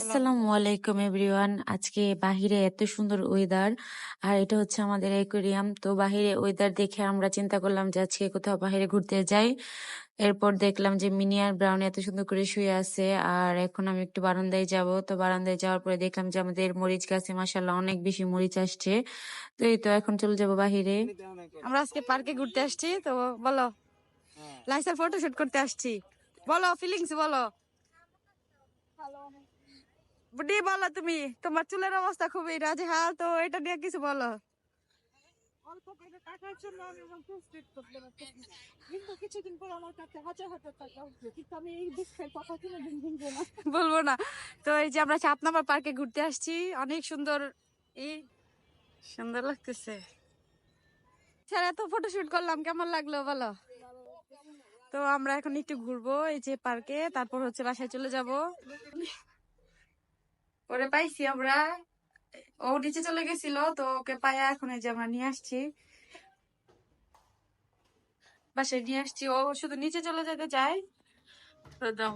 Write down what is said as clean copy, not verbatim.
আসসালামু আলাইকুম এভরিওয়ান। আজকে বাহিরে এত সুন্দর ওয়েদার, আর এটা হচ্ছে আমাদের অ্যাকোয়ারিয়াম। তো বাহিরে ওয়েদার দেখে আমরা চিন্তা করলাম যে আজকে কোথাও বাহিরে ঘুরতে যাই। এরপর দেখলাম যে মিনি আর ব্রাউন এত সুন্দর করে শুয়ে আছে, আর এখন আমি একটু বারান্দায় যাব। তো বারান্দায় যাওয়ার পরে দেখলাম যে আমাদের মরিচ গাছে মাশাআল্লাহ অনেক বেশি মরিচ আসছে। তো এই তো এখন চলে যাব বাহিরে। আমরা আজকে পার্কে ঘুরতে আসছি। তো বলো, লাইসার ফটোশুট করতে আসছি। বলো ফিলিংস বলো। বুডি বলো, তুমি তোমার চুলের অবস্থা খুবই নাজেহাল, তো এটা নিয়ে কিছু বলো। অল্প করে টাকার জন্য আমি আমার প্রস্তুত করতে পারতেছি, কিন্তু কিছুদিন পর আমার কাছে হাজার হাজার টাকা উঠবে, কিন্তু আমি এই দুঃখের কথা কোনোদিন ভুলবো না। বলবো না। তো এই যে আমরা 7 নম্বর পার্কে ঘুরতে আসছি, অনেক সুন্দর। এই সুন্দর লাগতেছে। স্যার এত ফটোশুট করলাম, কেমন লাগলো বলো। তো আমরা এখন একটু ঘুরবো এই যে পার্কে, তারপর হচ্ছে বাসায় চলে যাব। ওরে পাইছি আমরা, ও নিচে চলে গেছিল, তো ওকে পায়া এখন এই যে আমরা নিয়ে আসছি, বাসায় নিয়ে আসছি। ও শুধু নিচে চলে যেতে চায়। তো দাও।